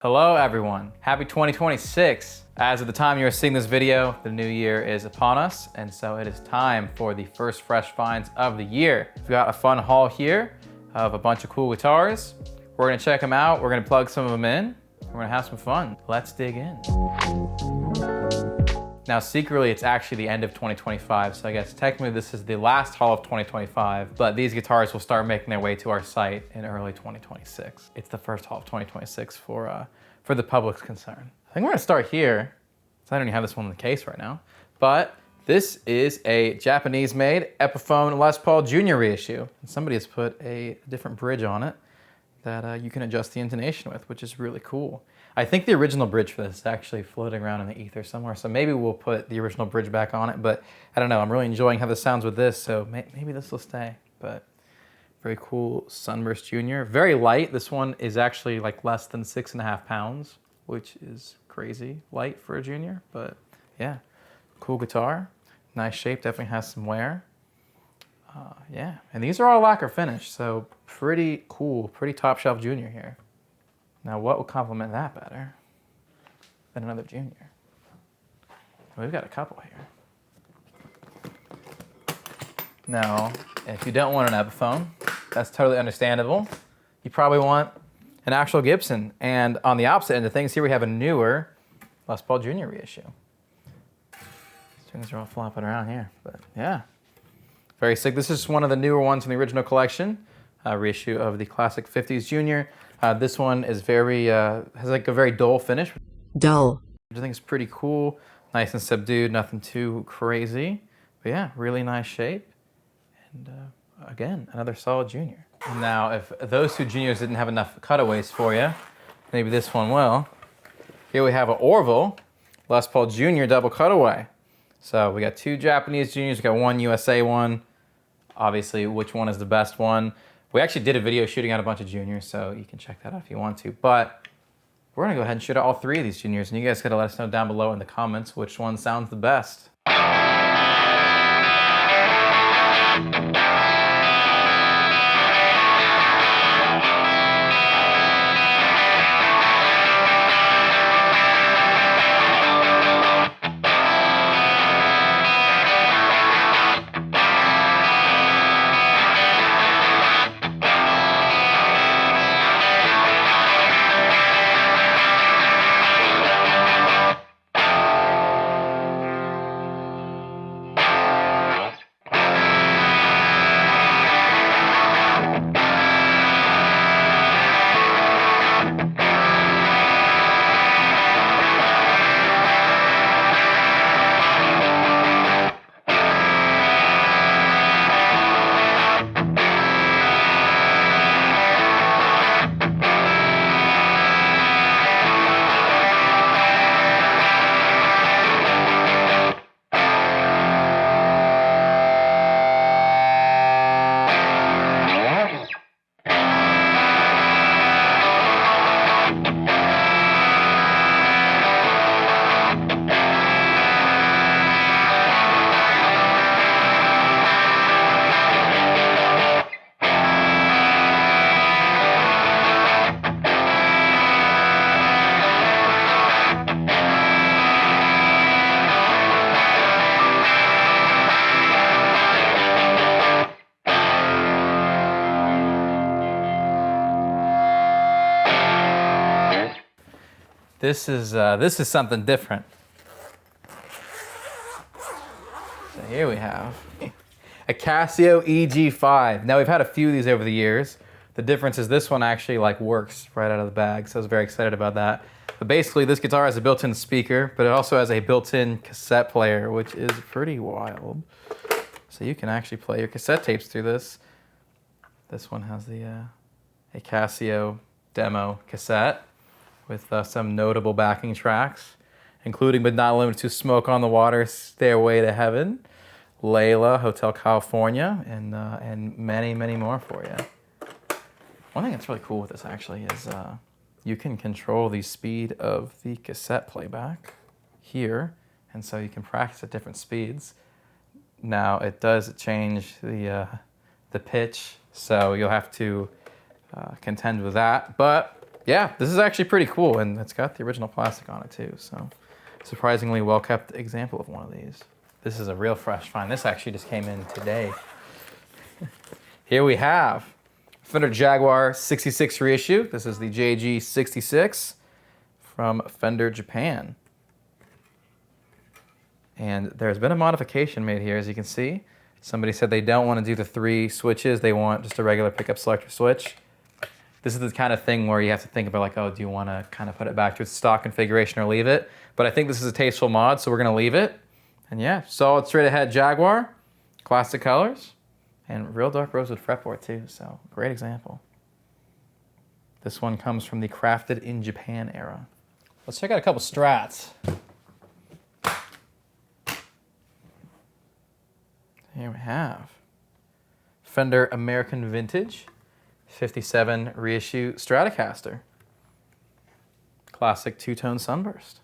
Hello everyone, happy 2026. As of the time you're seeing this video, the new year is upon us, and so it is time for the first fresh finds of the year. We've got a fun haul here of a bunch of cool guitars. We're gonna check them out, we're gonna plug some of them in, we're gonna have some fun. Let's dig in. Now secretly it's actually the end of 2025, so I guess technically this is the last haul of 2025, but these guitars will start making their way to our site in early 2026. It's the first haul of 2026 for the public's concern. I think we're gonna start here, so I don't even have this one in the case right now, but this is a Japanese-made Epiphone Les Paul Jr reissue. And somebody has put a different bridge on it that you can adjust the intonation with, which is really cool. I think the original bridge for this is actually floating around in the ether somewhere, so maybe we'll put the original bridge back on it, but I don't know, I'm really enjoying how this sounds with this, so maybe this will stay, but very cool Sunburst Jr. Very light. This one is actually like less than 6.5 pounds, which is crazy light for a junior, but yeah, cool guitar. Nice shape, definitely has some wear. Yeah, and these are all lacquer finish, so pretty cool, pretty top shelf junior here. Now what will complement that better than another junior? We've got a couple here. Now, if you don't want an Epiphone, that's totally understandable. You probably want an actual Gibson. And on the opposite end of things, here we have a newer Les Paul Jr reissue. Strings are all flopping around here, but yeah. Very sick. This is one of the newer ones from the original collection, reissue of the classic 50s Junior. This one is very, has like a very dull finish. Dull. Which I think is pretty cool. Nice and subdued, nothing too crazy. But yeah, really nice shape. And again, another solid junior. Now, if those two juniors didn't have enough cutaways for you, maybe this one will. Here we have an Orville Les Paul Jr double cutaway. So we got two Japanese juniors, we got one USA one. Obviously, which one is the best one? We actually did a video shooting out a bunch of juniors, so you can check that out if you want to. But we're gonna go ahead and shoot out all three of these juniors, and you guys gotta let us know down below in the comments which one sounds the best. This is something different. So here we have a Casio EG5. Now we've had a few of these over the years. The difference is this one actually like works right out of the bag, so I was very excited about that. But basically this guitar has a built-in speaker, but it also has a built-in cassette player, which is pretty wild. So you can actually play your cassette tapes through this. This one has a Casio demo cassette with some notable backing tracks, including but not limited to Smoke on the Water, Stairway to Heaven, Layla, Hotel California, and many, many more for you. One thing that's really cool with this actually is you can control the speed of the cassette playback here, and so you can practice at different speeds. Now it does change the pitch, so you'll have to contend with that, but yeah, this is actually pretty cool, and it's got the original plastic on it too, so surprisingly well-kept example of one of these. This is a real fresh find. This actually just came in today. Here we have Fender Jaguar 66 reissue. This is the JG66 from Fender Japan. And there's been a modification made here, as you can see. Somebody said they don't want to do the 3 switches. They want just a regular pickup selector switch. This is the kind of thing where you have to think about like, oh, do you want to kind of put it back to its stock configuration or leave it? But I think this is a tasteful mod, so we're going to leave it. And yeah, solid straight ahead Jaguar, classic colors, and real dark rosewood fretboard too, so great example. This one comes from the crafted in Japan era. Let's check out a couple Strats. Here we have Fender American Vintage 57 reissue Stratocaster. Classic two-tone sunburst.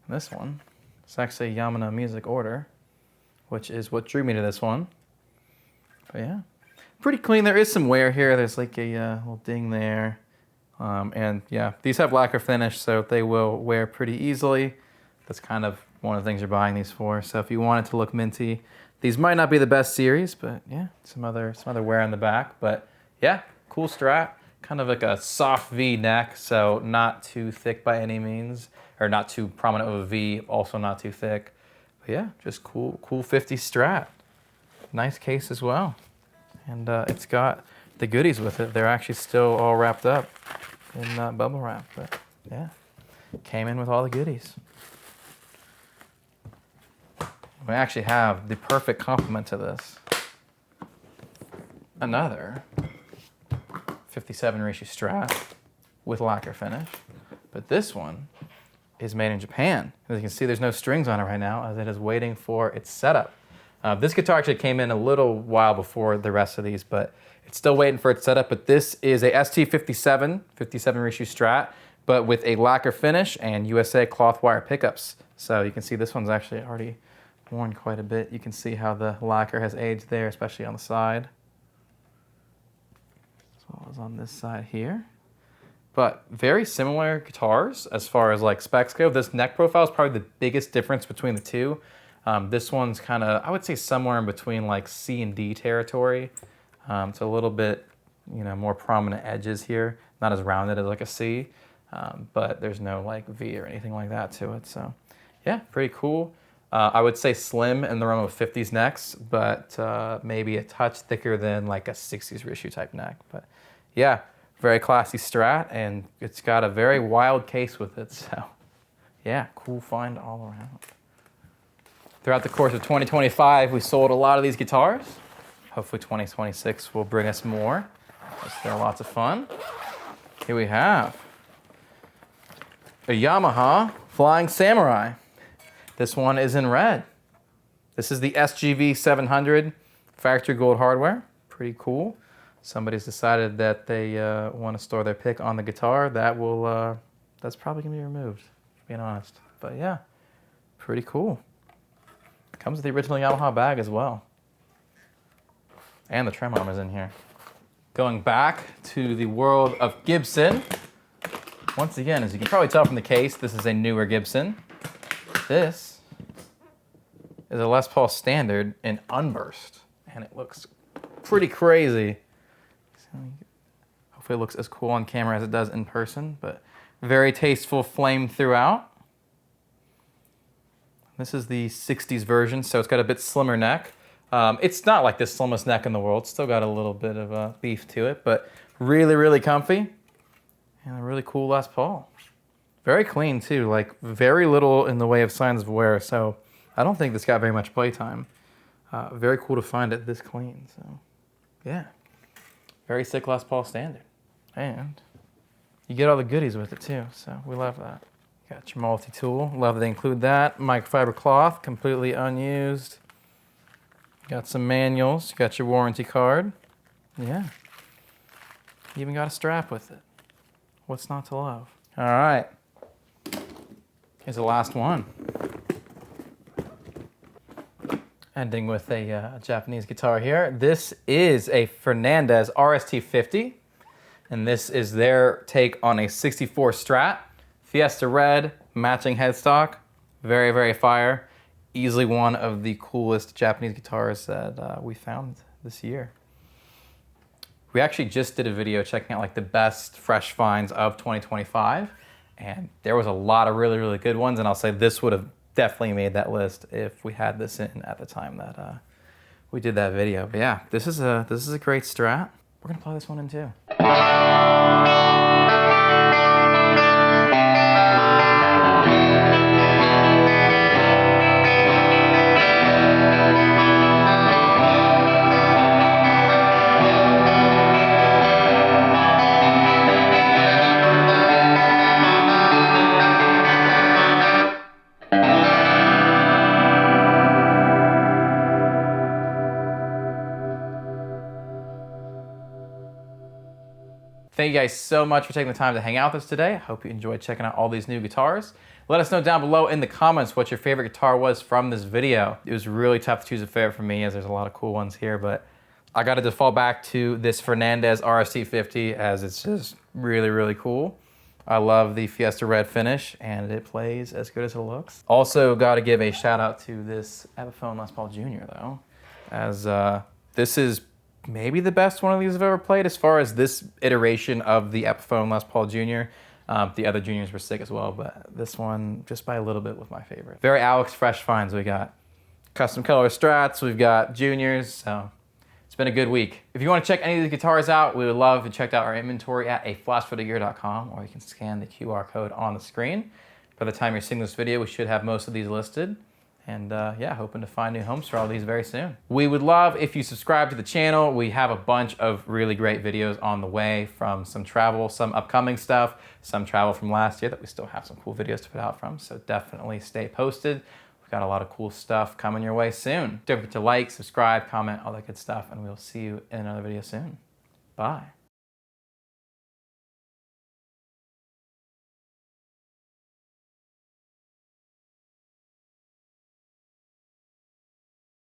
This one, it's actually a Yamaha Music order, which is what drew me to this one. But yeah, pretty clean. There is some wear here. There's like a little ding there. And yeah, these have lacquer finish, so they will wear pretty easily. That's kind of one of the things you're buying these for. So if you want it to look minty, these might not be the best series, but yeah, some other wear on the back. But yeah, cool Strat. Kind of like a soft V neck, so not too thick by any means, or not too prominent of a V, also not too thick. But yeah, just cool 50 Strat. Nice case as well. And it's got the goodies with it. They're actually still all wrapped up in bubble wrap, but yeah, came in with all the goodies. We actually have the perfect complement to this. Another 57 reissue Strat with lacquer finish, but this one is made in Japan. As you can see, there's no strings on it right now, as it is waiting for its setup. This guitar actually came in a little while before the rest of these, but it's still waiting for its setup. But this is a ST57, 57 reissue Strat, but with a lacquer finish and USA cloth wire pickups. So you can see this one's actually already worn quite a bit. You can see how the lacquer has aged there, especially on the side, as well as on this side here. But very similar guitars as far as like specs go. This neck profile is probably the biggest difference between the two. This one's kind of, I would say, somewhere in between like C and D territory. It's a little bit, you know, more prominent edges here, not as rounded as like a C, but there's no like V or anything like that to it. So yeah, pretty cool. I would say slim in the realm of 50s necks, but maybe a touch thicker than like a 60s reissue type neck. But yeah, very classy Strat, and it's got a very wild case with it. So yeah, cool find all around. Throughout the course of 2025, we sold a lot of these guitars. Hopefully 2026 will bring us more. They're lots of fun. Here we have a Yamaha Flying Samurai. This one is in red. This is the SGV 700 factory gold hardware. Pretty cool. Somebody's decided that they want to store their pick on the guitar. That's probably gonna be removed, being honest. But yeah, pretty cool. Comes with the original Yamaha bag as well. And the trem arm is in here. Going back to the world of Gibson. Once again, as you can probably tell from the case, this is a newer Gibson. This is a Les Paul Standard in Unburst, and it looks pretty crazy. Hopefully it looks as cool on camera as it does in person, but very tasteful flame throughout. This is the 60s version, so it's got a bit slimmer neck. It's not like the slimmest neck in the world. Still got a little bit of beef to it, but really, really comfy. And a really cool Les Paul. Very clean too, like very little in the way of signs of wear, so I don't think this got very much playtime. Very cool to find it this clean, so yeah. Very sick Les Paul Standard. And you get all the goodies with it too, so we love that. Got your multi-tool, love that they include that. Microfiber cloth, completely unused. Got some manuals, got your warranty card. Yeah. You even got a strap with it. What's not to love? All right. Here's the last one. Ending with a Japanese guitar here. This is a Fernandes RST50 And this is their take on a 64 Strat. Fiesta red, matching headstock. Very, very fire. Easily one of the coolest Japanese guitars that we found this year. We actually just did a video checking out like the best fresh finds of 2025. And there was a lot of really, really good ones. And I'll say this would have definitely made that list if we had this in at the time that we did that video. But yeah, this is a great Strat. We're gonna play this one in too. Thank you guys so much for taking the time to hang out with us today. I hope you enjoyed checking out all these new guitars. Let us know down below in the comments what your favorite guitar was from this video. It was really tough to choose a favorite for me as there's a lot of cool ones here, but I got to default back to this Fernandes RST50 as it's just really, really cool. I love the Fiesta red finish and it plays as good as it looks. Also got to give a shout out to this Epiphone Les Paul Jr. though, as this is maybe the best one of these I've ever played as far as this iteration of the Epiphone Les Paul Jr. The other juniors were sick as well, but this one just by a little bit was my favorite. Very Alex fresh finds. We got custom color Strats, we've got juniors, so it's been a good week. If you want to check any of these guitars out, we would love to check out our inventory at aflashphotogear.com, or you can scan the QR code on the screen. By the time you're seeing this video, we should have most of these listed. And yeah, hoping to find new homes for all these very soon. We would love if you subscribe to the channel. We have a bunch of really great videos on the way, from some travel, some upcoming stuff, some travel from last year that we still have some cool videos to put out from. So definitely stay posted. We've got a lot of cool stuff coming your way soon. Don't forget to like, subscribe, comment, all that good stuff, and we'll see you in another video soon. Bye.